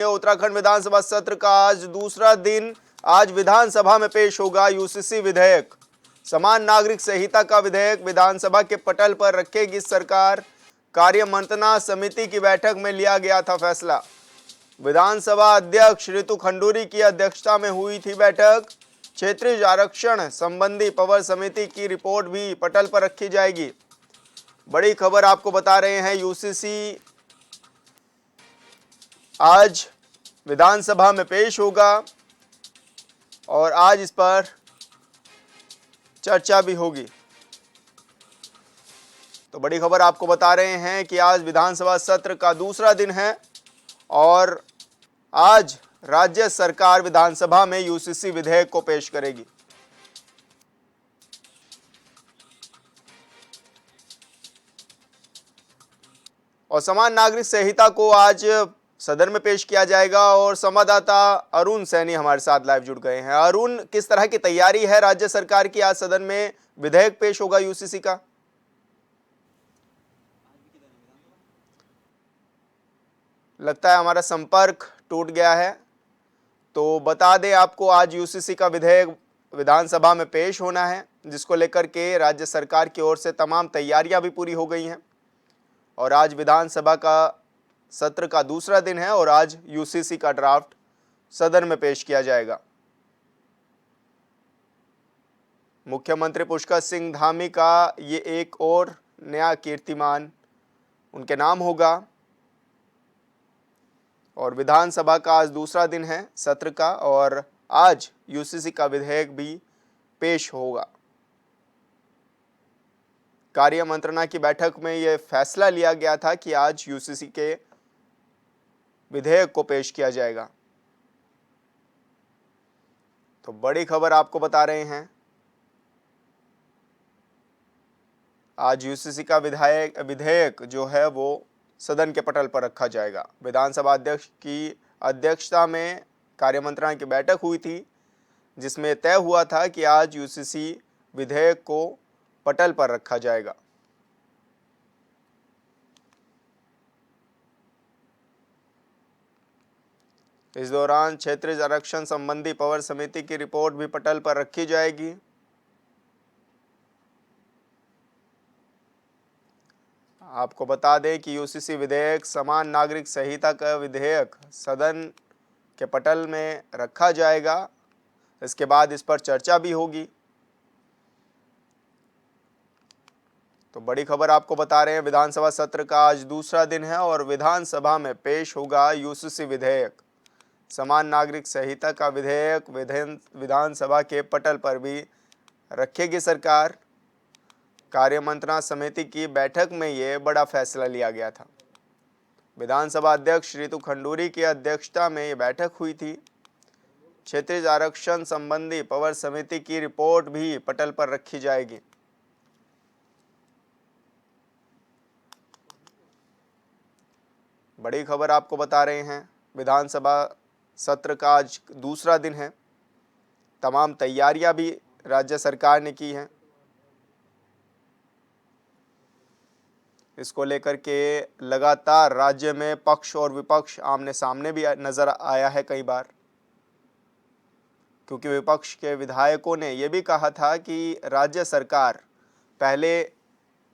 उत्तराखंड विधानसभा सत्र का आज दूसरा दिन। आज विधानसभा में पेश होगा यूसीसी विधेयक। समान नागरिक संहिता का विधेयक विधानसभा के पटल पर रखेगी सरकार। कार्य मंत्रणा समिति की बैठक में लिया गया था फैसला। विधानसभा अध्यक्ष रितु खंडूरी की अध्यक्षता में हुई थी बैठक। क्षेत्रीय आरक्षण संबंधी पवर समिति की रिपोर्ट भी पटल पर रखी जाएगी। बड़ी खबर आपको बता रहे हैं, यूसीसी आज विधानसभा में पेश होगा और आज इस पर चर्चा भी होगी। तो बड़ी खबर आपको बता रहे हैं कि आज विधानसभा सत्र का दूसरा दिन है और आज राज्य सरकार विधानसभा में यूसीसी विधेयक को पेश करेगी। और समान नागरिक संहिता को आज सदन में पेश किया जाएगा और संवाददाता अरुण सैनी हमारे साथ लाइव जुड़ गए हैं। अरुण, किस तरह की तैयारी है राज्य सरकार की? आज सदन में विधेयक पेश होगा यूसीसी का। लगता है हमारा संपर्क टूट गया है, तो बता दें आपको, आज यूसीसी का विधेयक विधानसभा में पेश होना है, जिसको लेकर के राज्य सरकार की ओर से तमाम तैयारियां भी पूरी हो गई हैं। और आज विधानसभा का सत्र का दूसरा दिन है और आज यूसीसी का ड्राफ्ट सदन में पेश किया जाएगा। मुख्यमंत्री पुष्कर सिंह धामी का ये एक और नया कीर्तिमान उनके नाम होगा। और विधानसभा का आज दूसरा दिन है सत्र का और आज यूसीसी का विधेयक भी पेश होगा। कार्य मंत्रणा की बैठक में यह फैसला लिया गया था कि आज यूसीसी के विधेयक को पेश किया जाएगा। तो बड़ी खबर आपको बता रहे हैं, आज यूसीसी का विधेयक जो है वो सदन के पटल पर रखा जाएगा। विधानसभा अध्यक्ष की अध्यक्षता में कार्य मंत्रणा की बैठक हुई थी, जिसमें तय हुआ था कि आज यूसीसी विधेयक को पटल पर रखा जाएगा। इस दौरान क्षेत्रीय आरक्षण संबंधी पवर समिति की रिपोर्ट भी पटल पर रखी जाएगी। आपको बता दें कि यूसीसी विधेयक समान नागरिक संहिता का विधेयक सदन के पटल में रखा जाएगा। इसके बाद इस पर चर्चा भी होगी। तो बड़ी खबर आपको बता रहे हैं, विधानसभा सत्र का आज दूसरा दिन है और विधानसभा में पेश होगा यूसीसी विधेयक। समान नागरिक संहिता का विधेयक विधानसभा के पटल पर भी रखेगी सरकार। कार्य मंत्रणा समिति की बैठक में ये बड़ा फैसला लिया गया था। विधानसभा अध्यक्ष रितु खंडूरी की अध्यक्षता में ये बैठक हुई थी। क्षेत्रीय आरक्षण संबंधी पवर समिति की रिपोर्ट भी पटल पर रखी जाएगी। बड़ी खबर आपको बता रहे हैं, विधानसभा सत्र का आज दूसरा दिन है। तमाम तैयारियां भी राज्य सरकार ने की हैं। इसको लेकर के लगातार राज्य में पक्ष और विपक्ष आमने सामने भी नजर आया है कई बार, क्योंकि विपक्ष के विधायकों ने यह भी कहा था कि राज्य सरकार पहले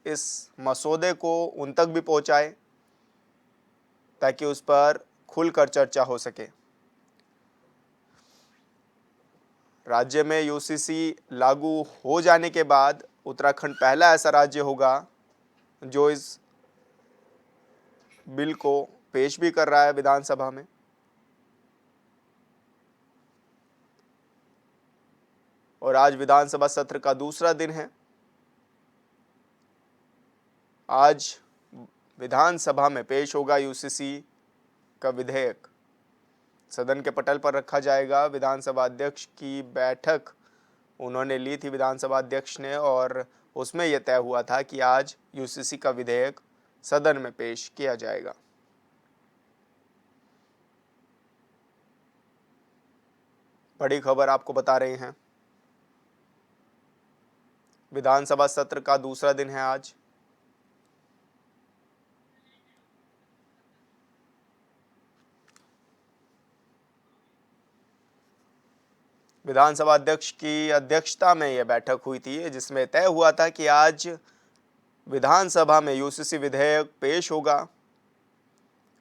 इस मसौदे को उन तक भी पहुंचाए ताकि उस पर खुलकर चर्चा हो सके। राज्य में यूसीसी लागू हो जाने के बाद उत्तराखंड पहला ऐसा राज्य होगा जो इस बिल को पेश भी कर रहा है विधानसभा में। और आज विधानसभा सत्र का दूसरा दिन है। आज विधानसभा में पेश होगा यूसीसी का विधेयक, सदन के पटल पर रखा जाएगा। विधानसभा अध्यक्ष की बैठक उन्होंने ली थी विधानसभा अध्यक्ष ने, और उसमें यह तय हुआ था कि आज यूसीसी का विधेयक सदन में पेश किया जाएगा। बड़ी खबर आपको बता रहे हैं, विधानसभा सत्र का दूसरा दिन है आज। विधानसभा अध्यक्ष की अध्यक्षता में यह बैठक हुई थी, जिसमें तय हुआ था कि आज विधानसभा में यूसीसी विधेयक पेश होगा।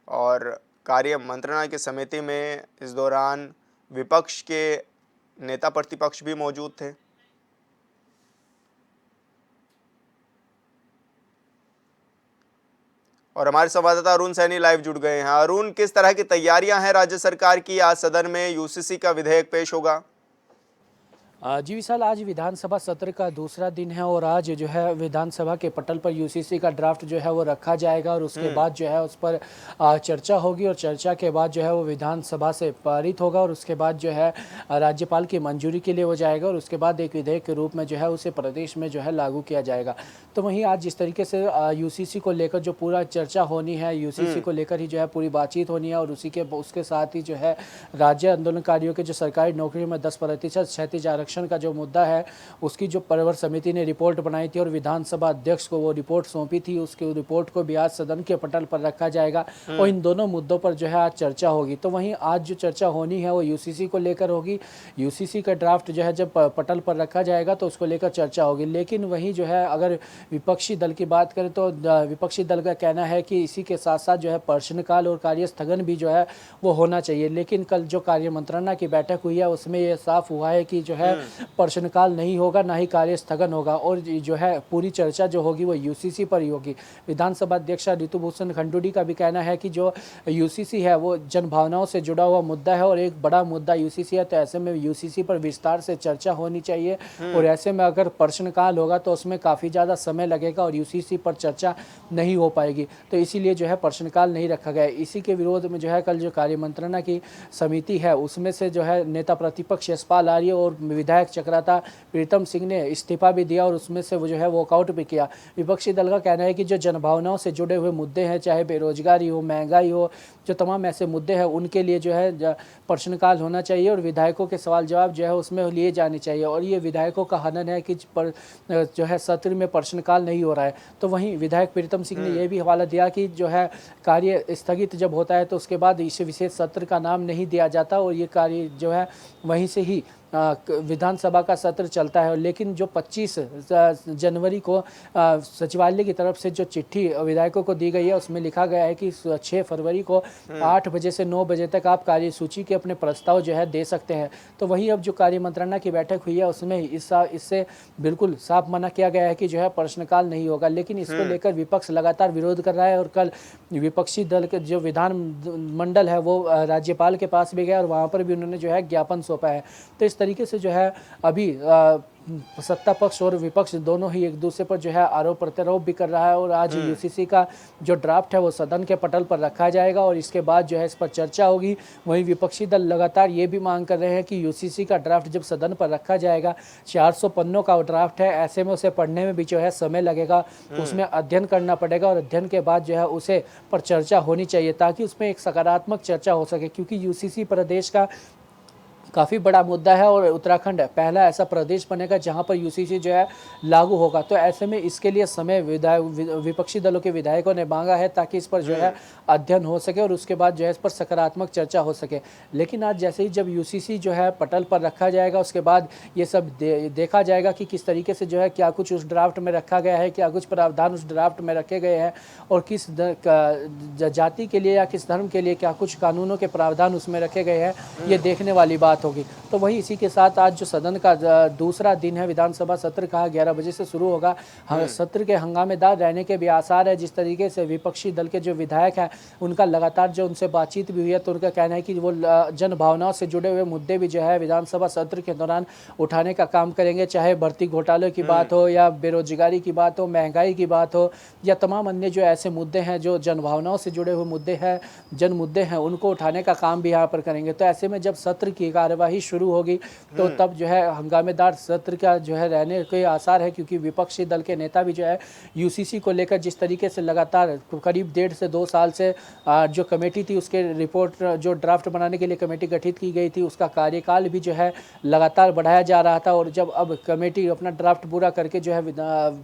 और कार्य मंत्रणा की समिति में इस दौरान विपक्ष के नेता प्रतिपक्ष भी मौजूद थे। और हमारे संवाददाता अरुण सैनी लाइव जुड़ गए हैं। अरुण, किस तरह की तैयारियां हैं राज्य सरकार की? आज सदन में यूसीसी का विधेयक पेश होगा। जी विशाल, आज विधानसभा सत्र का दूसरा दिन है और आज जो है विधानसभा के पटल पर यूसीसी का ड्राफ्ट जो है वो रखा जाएगा और उसके बाद जो है उस पर चर्चा होगी और चर्चा के बाद जो है वो विधानसभा से पारित होगा और उसके बाद जो है राज्यपाल की मंजूरी के लिए हो जाएगा और उसके बाद एक विधेयक के रूप में जो है उसे प्रदेश में जो है लागू किया जाएगा। तो वहीं आज जिस तरीके से यूसीसी को लेकर जो पूरा चर्चा होनी है, यूसीसी को लेकर ही जो है पूरी बातचीत होनी है और उसके साथ ही जो है राज्य आंदोलनकारियों के जो सरकारी नौकरियों में 10% क्षैतिज आरक्षण का जो मुद्दा है उसकी जो परवर समिति ने रिपोर्ट बनाई थी और विधानसभा अध्यक्ष को वो रिपोर्ट सौंपी थी, उसके रिपोर्ट को भी आज सदन के पटल पर रखा जाएगा और इन दोनों मुद्दों पर जो है आज चर्चा होगी। तो वहीं आज जो चर्चा होनी है वो यूसीसी को लेकर होगी। यूसीसी का ड्राफ्ट जो है जब पटल पर रखा जाएगा तो उसको लेकर चर्चा होगी। लेकिन वहीं जो है अगर विपक्षी दल की बात करें तो विपक्षी दल का कहना है कि इसी के साथ साथ जो है प्रश्नकाल और कार्य स्थगन भी जो है वो होना चाहिए। लेकिन कल जो कार्य मंत्रणा की बैठक हुई है उसमें ये साफ हुआ है कि जो है प्रश्नकाल नहीं होगा, ना ही कार्य स्थगन होगा और जो है पूरी चर्चा जो होगी वो यूसीसी पर ही होगी। विधानसभा अध्यक्ष ऋतु भूषण खंडूड़ी का भी कहना है कि जो यूसीसी है वो जन भावनाओं से जुड़ा हुआ मुद्दा है और एक बड़ा मुद्दा यूसीसी है, तो ऐसे में यूसीसी पर विस्तार से चर्चा होनी चाहिए और ऐसे में अगर प्रश्नकाल होगा तो उसमें काफ़ी ज़्यादा समय लगेगा और यूसीसी पर चर्चा नहीं हो पाएगी। तो इसीलिए जो है प्रश्नकाल नहीं रखा गया। इसी के विरोध में जो है कल जो कार्य मंत्रणा की समिति है उसमें से जो है नेता प्रतिपक्ष यशपाल आर्य और विधायक चक्राता प्रीतम सिंह ने इस्तीफा भी दिया और उसमें से वो जो है वॉकआउट भी किया। विपक्षी दल का कहना है कि जो जनभावनाओं से जुड़े हुए मुद्दे हैं, चाहे बेरोजगारी हो, महंगाई हो, जो तमाम ऐसे मुद्दे हैं उनके लिए जो है प्रश्नकाल होना चाहिए और विधायकों के सवाल जवाब जो है उसमें लिए जाने चाहिए। और ये विधायकों का हनन है कि जो है सत्र में प्रश्नकाल नहीं हो रहा है। तो वहीं विधायक प्रीतम सिंह ने यह भी हवाला दिया कि जो है कार्य स्थगित जब होता है तो उसके बाद इसे विशेष सत्र का नाम नहीं दिया जाता और ये कार्य जो है वहीं से ही विधानसभा का सत्र चलता है। लेकिन जो 25 जनवरी को सचिवालय की तरफ से जो चिट्ठी विधायकों को दी गई है उसमें लिखा गया है कि 6 फरवरी को 8 बजे से 9 बजे तक आप कार्यसूची के अपने प्रस्ताव जो है दे सकते हैं। तो वहीं अब जो कार्य मंत्रणा की बैठक हुई है उसमें इससे बिल्कुल साफ मना किया गया है कि जो है प्रश्नकाल नहीं होगा। लेकिन इसको लेकर विपक्ष लगातार विरोध कर रहा है और कल विपक्षी दल के जो विधान मंडल है वो राज्यपाल के पास भी गया और वहाँ पर भी उन्होंने जो है ज्ञापन सौंपा है। तो इस तरीके से जो है अभी सत्ता पक्ष और विपक्ष दोनों ही एक दूसरे पर जो है आरोप प्रत्यारोप भी कर रहा है और आज यूसीसी का जो ड्राफ्ट है वो सदन के पटल पर रखा जाएगा और इसके बाद जो है इस पर चर्चा होगी। वहीं विपक्षी दल लगातार ये भी मांग कर रहे हैं कि यूसीसी का ड्राफ्ट जब सदन पर रखा जाएगा, 400 पन्नों का ड्राफ्ट है, ऐसे में उसे पढ़ने में भी जो है समय लगेगा, उसमें अध्ययन करना पड़ेगा और अध्ययन के बाद जो है उसे पर चर्चा होनी चाहिए ताकि उसमें एक सकारात्मक चर्चा हो सके। क्योंकि यूसीसी प्रदेश का काफ़ी बड़ा मुद्दा है और उत्तराखंड पहला ऐसा प्रदेश बनेगा जहां पर यूसीसी जो है लागू होगा। तो ऐसे में इसके लिए समय विपक्षी दलों के विधायकों ने मांगा है ताकि इस पर जो है अध्ययन हो सके और उसके बाद जो है इस पर सकारात्मक चर्चा हो सके। लेकिन आज जैसे ही जब यूसीसी जो है पटल पर रखा जाएगा उसके बाद ये सब देखा जाएगा कि किस तरीके से जो है क्या कुछ उस ड्राफ्ट में रखा गया है, क्या कुछ प्रावधान उस ड्राफ्ट में रखे गए हैं और किस जाति के लिए या किस धर्म के लिए क्या कुछ कानूनों के प्रावधान उसमें रखे गए हैं, ये देखने वाली बात होगी। तो वहीं इसी के साथ आज जो सदन का दूसरा दिन है, विधानसभा सत्र का 11 बजे से शुरू होगा। सत्र के हंगामेदार रहने के भी आसार है। जिस तरीके से विपक्षी दल के जो विधायक हैं उनका लगातार जो उनसे बातचीत भी हुई है तो उनका कहना है कि वो जन भावनाओं से जुड़े हुए मुद्दे भी जो है विधानसभा सत्र के दौरान उठाने का काम करेंगे, चाहे भर्ती घोटाले की बात हो या बेरोजगारी की बात हो, महंगाई की बात हो या तमाम अन्य जो ऐसे मुद्दे हैं जो जन भावनाओं से जुड़े हुए मुद्दे हैं, जन मुद्दे हैं, उनको उठाने का काम भी यहाँ पर करेंगे। तो ऐसे में जब सत्र की कार्यवाही शुरू होगी तो तब जो है हंगामेदार सत्र का जो है रहने के आसार है, क्योंकि विपक्षी दल के नेता भी जो है यूसीसी को लेकर जिस तरीके से लगातार करीब 1.5 से 2 साल से जो कमेटी थी उसके रिपोर्ट जो ड्राफ्ट बनाने के लिए कमेटी गठित की गई थी उसका कार्यकाल भी जो है लगातार बढ़ाया जा रहा था और जब अब कमेटी अपना ड्राफ्ट पूरा करके जो है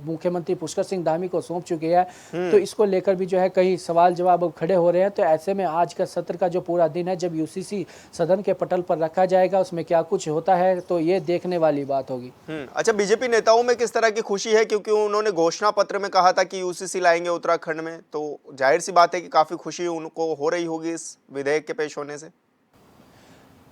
मुख्यमंत्री पुष्कर सिंह धामी को सौंप चुके हैं तो इसको लेकर भी जो है कई सवाल जवाब अब खड़े हो रहे हैं। तो ऐसे में आज का सत्र का जो पूरा दिन है, जब यूसीसी सदन के पटल पर रखा जाए जाएगा, उसमें क्या कुछ होता है, तो ये देखने वाली बात होगी। अच्छा, बीजेपी नेताओं में किस तरह की खुशी है, क्योंकि उन्होंने घोषणा पत्र में कहा था कि यूसीसी लाएंगे उत्तराखंड में, तो जाहिर सी बात है कि काफी खुशी उनको हो रही होगी इस विधेयक के पेश होने से।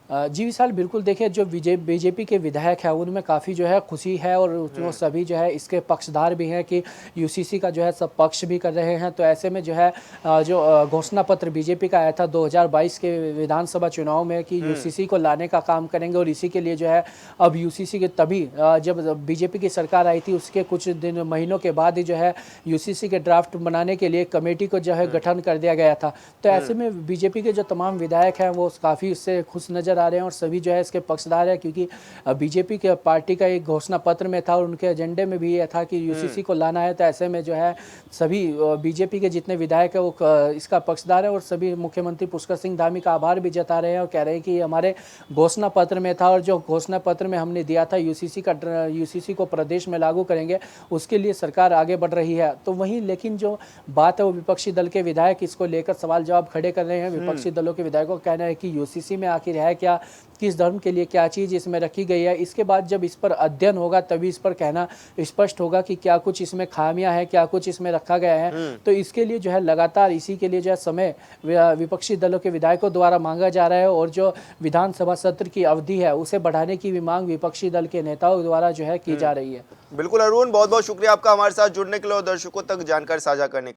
जी विशाल, बिल्कुल देखिए, जो बीजेपी के विधायक हैं उनमें काफ़ी जो है खुशी है, और जो सभी जो है इसके पक्षधार भी हैं कि यूसीसी का जो है सब पक्ष भी कर रहे हैं। तो ऐसे में जो है जो घोषणा पत्र बीजेपी का आया था 2022 के विधानसभा चुनाव में कि यूसीसी को लाने का काम करेंगे, और इसी के लिए जो है अब यूसीसी के तभी जब बीजेपी की सरकार आई थी उसके कुछ दिन महीनों के बाद ही जो है यूसीसी के ड्राफ्ट बनाने के लिए कमेटी को जो है गठन कर दिया गया था। तो ऐसे में बीजेपी के जो तमाम विधायक हैं वो काफ़ी उससे खुश नज़र आ रहे हैं, और सभी जो है इसके पक्षधार है, क्योंकि बीजेपी के पार्टी का एक घोषणा पत्र में था और उनके एजेंडे में भी ये था कि यूसीसी को लाना है। तो ऐसे में जो है सभी बीजेपी के जितने विधायक है वो इसका पक्षधार है, और सभी मुख्यमंत्री पुष्कर सिंह धामी का आभार भी जता रहे हैं और कह रहे हैं कि हमारे घोषणा पत्र में था, और जो घोषणा पत्र में हमने दिया था यूसीसी को प्रदेश में लागू करेंगे, उसके लिए सरकार आगे बढ़ रही है। तो वहीं लेकिन जो बात है वो विपक्षी दल के विधायक इसको लेकर सवाल जवाब खड़े कर रहे हैं। विपक्षी दलों के विधायकों का कहना है कि यूसीसी में आखिर है क्या, किस धर्म के लिए क्या चीज़ इसमें रखी गई है। इसके बाद जब इस पर अध्ययन होगा तभी इस पर कहना स्पष्ट होगा कि क्या कुछ इसमें खामियां हैं, क्या कुछ इसमें रखा गया है। तो इसके लिए जो है लगातार इसी के लिए जो है समय विपक्षी दलों के विधायकों द्वारा मांगा जा रहा है, और जो विधानसभा सत्र की अवधि है उसे बढ़ाने की भी मांग विपक्षी दल के नेताओं द्वारा जो है की जा रही है। बिल्कुल अरुण, बहुत बहुत शुक्रिया आपका हमारे साथ जुड़ने के लिए और दर्शकों तक जानकारी साझा करने के लिए।